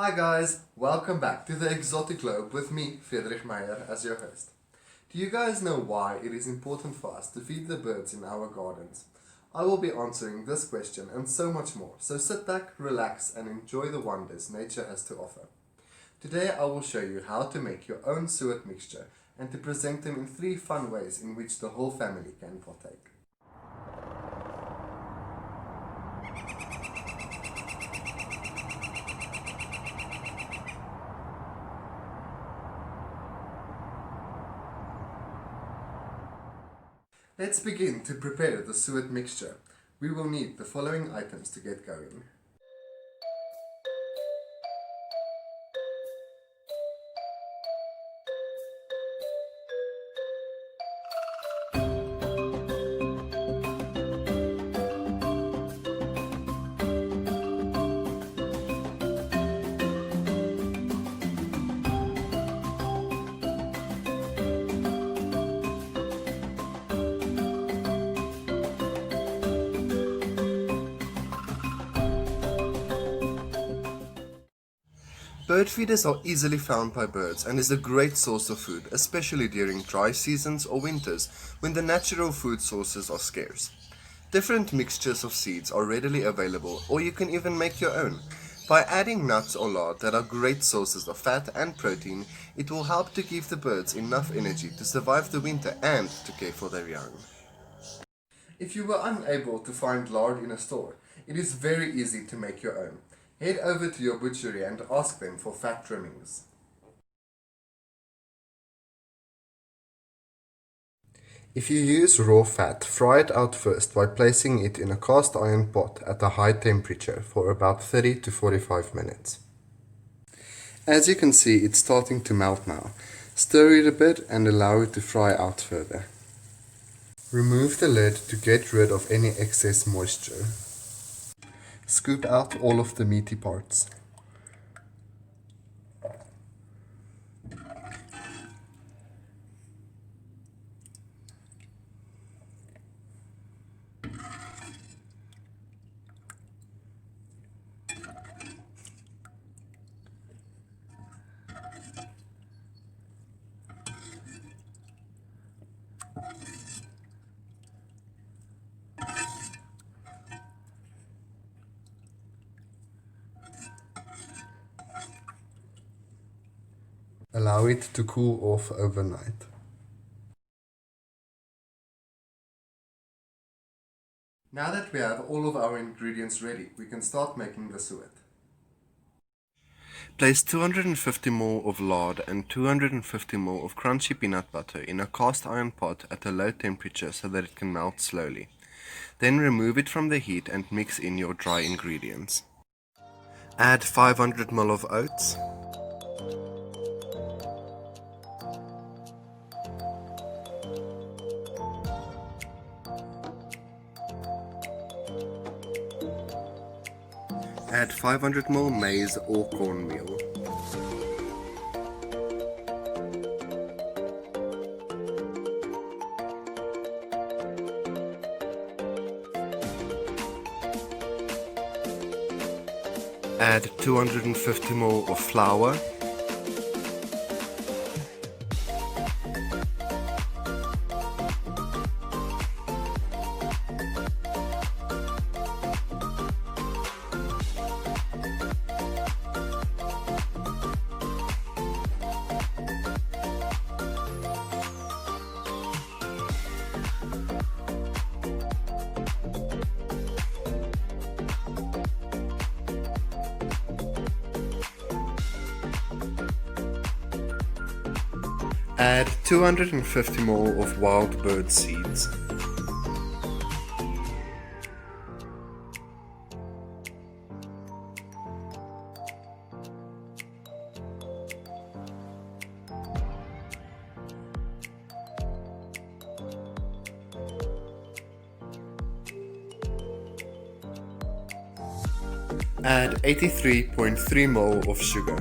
Hi guys, welcome back to the Exotic Globe with me, Friedrich Meyer, as your host. Do you guys know why it is important for us to feed the birds in our gardens? I will be answering this question and so much more, so sit back, relax and enjoy the wonders nature has to offer. Today I will show you how to make your own suet mixture and to present them in 3 fun ways in which the whole family can partake. Let's begin to prepare the suet mixture. We will need the following items to get going. Bird feeders are easily found by birds and is a great source of food, especially during dry seasons or winters when the natural food sources are scarce. Different mixtures of seeds are readily available, or you can even make your own. By adding nuts or lard that are great sources of fat and protein, it will help to give the birds enough energy to survive the winter and to care for their young. If you were unable to find lard in a store, it is very easy to make your own. Head over to your butchery and ask them for fat trimmings. If you use raw fat, fry it out first by placing it in a cast iron pot at a high temperature for about 30 to 45 minutes. As you can see, it's starting to melt now. Stir it a bit and allow it to fry out further. Remove the lid to get rid of any excess moisture. Scoop out all of the meaty parts. Allow it to cool off overnight. Now that we have all of our ingredients ready, we can start making the suet. Place 250 ml of lard and 250 ml of crunchy peanut butter in a cast iron pot at a low temperature so that it can melt slowly. Then remove it from the heat and mix in your dry ingredients. Add 500 ml of oats, add 500 ml maize or cornmeal. Add 250 ml of flour. Add 250 ml of wild bird seeds. Add 83.3 ml of sugar.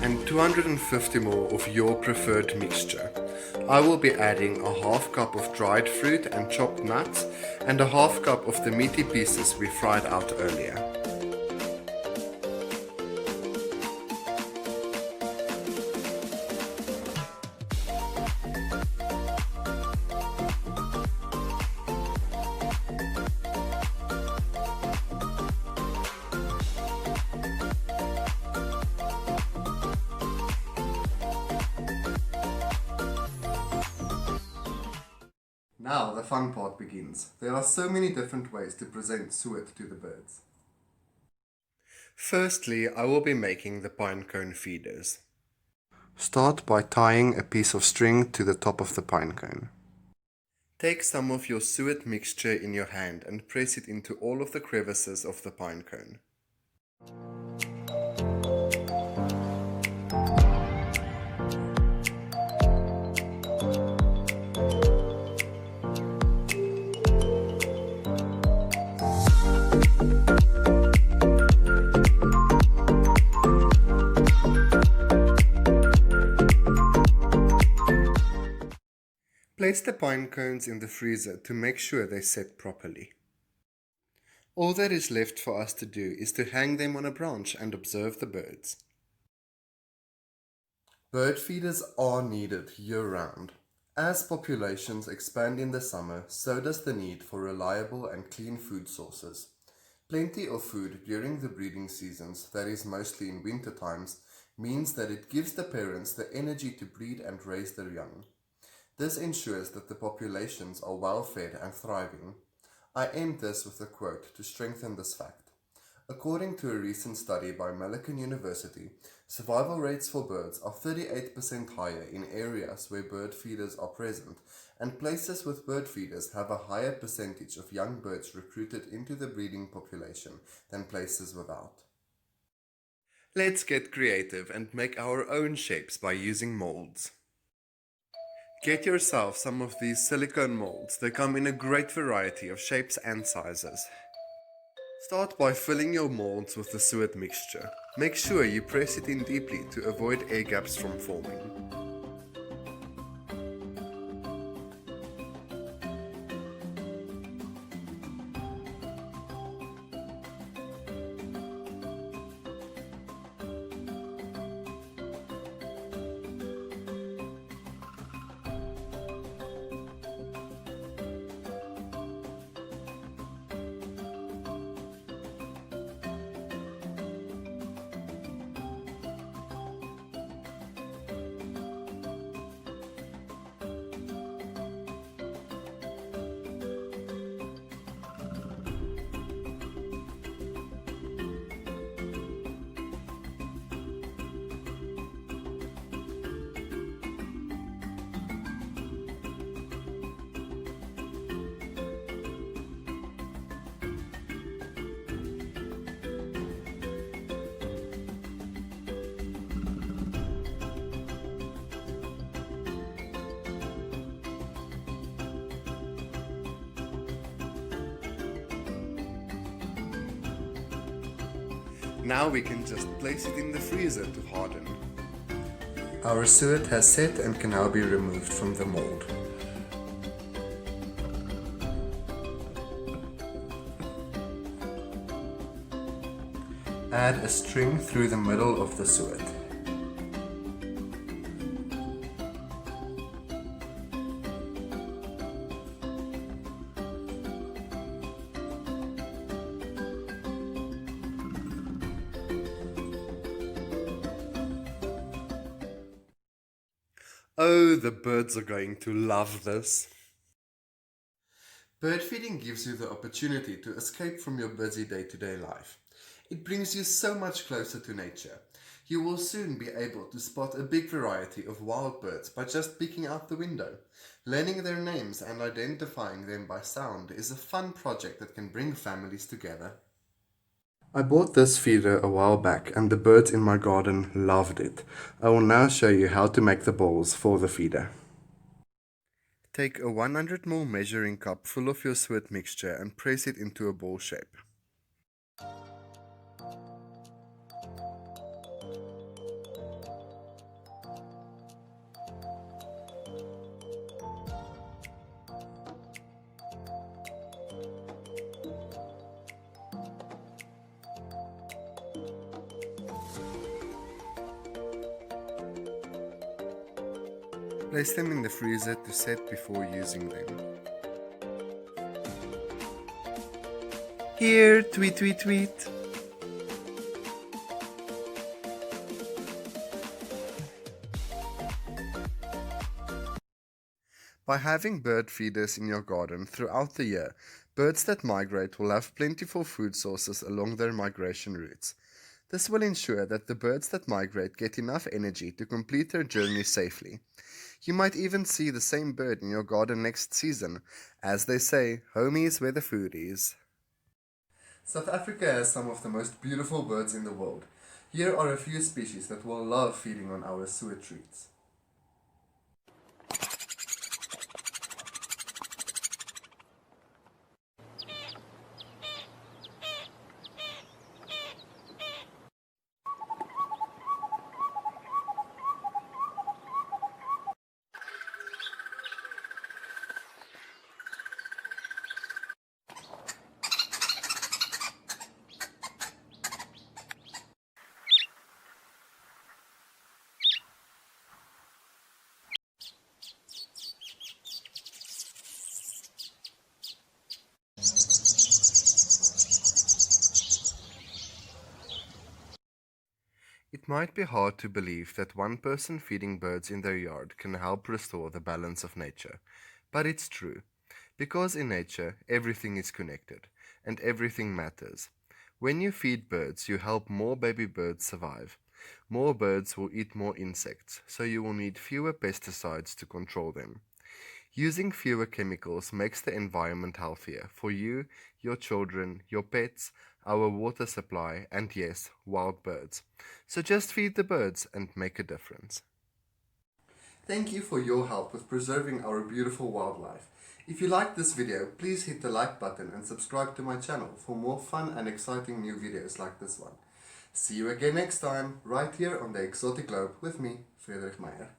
and 250 ml of your preferred mixture. I will be adding a half cup of dried fruit and chopped nuts and a half cup of the meaty pieces we fried out earlier. Now the fun part begins. There are so many different ways to present suet to the birds. Firstly, I will be making the pine cone feeders. Start by tying a piece of string to the top of the pine cone. Take some of your suet mixture in your hand and press it into all of the crevices of the pine cone. Place the pine cones in the freezer to make sure they set properly. All that is left for us to do is to hang them on a branch and observe the birds. Bird feeders are needed year-round. As populations expand in the summer, so does the need for reliable and clean food sources. Plenty of food during the breeding seasons, that is mostly in winter times, means that it gives the parents the energy to breed and raise their young. This ensures that the populations are well fed and thriving. I end this with a quote to strengthen this fact. According to a recent study by Millikan University, survival rates for birds are 38% higher in areas where bird feeders are present, and places with bird feeders have a higher percentage of young birds recruited into the breeding population than places without. Let's get creative and make our own shapes by using molds. Get yourself some of these silicone molds. They come in a great variety of shapes and sizes. Start by filling your molds with the suet mixture. Make sure you press it in deeply to avoid air gaps from forming. Now we can just place it in the freezer to harden. Our suet has set and can now be removed from the mold. Add a string through the middle of the suet. Oh, the birds are going to love this. Bird feeding gives you the opportunity to escape from your busy day-to-day life. It brings you so much closer to nature. You will soon be able to spot a big variety of wild birds by just peeking out the window. Learning their names and identifying them by sound is a fun project that can bring families together. I bought this feeder a while back and the birds in my garden loved it. I will now show you how to make the bowls for the feeder. Take a 100 ml measuring cup full of your suet mixture and press it into a ball shape. Place them in the freezer to set before using them. Here, tweet, tweet, tweet. By having bird feeders in your garden throughout the year, birds that migrate will have plentiful food sources along their migration routes. This will ensure that the birds that migrate get enough energy to complete their journey safely. You might even see the same bird in your garden next season. As they say, home is where the food is. South Africa has some of the most beautiful birds in the world. Here are a few species that will love feeding on our suet treats. It might be hard to believe that one person feeding birds in their yard can help restore the balance of nature, but it's true, because in nature everything is connected and everything matters. When you feed birds, you help more baby birds survive. More birds will eat more insects, so you will need fewer pesticides to control them. Using fewer chemicals makes the environment healthier for you, your children, your pets, our water supply, and yes, wild birds. So just feed the birds and make a difference. Thank you for your help with preserving our beautiful wildlife. If you liked this video, please hit the like button and subscribe to my channel for more fun and exciting new videos like this one. See you again next time, right here on the Exotic Globe with me, Frederik Meyer.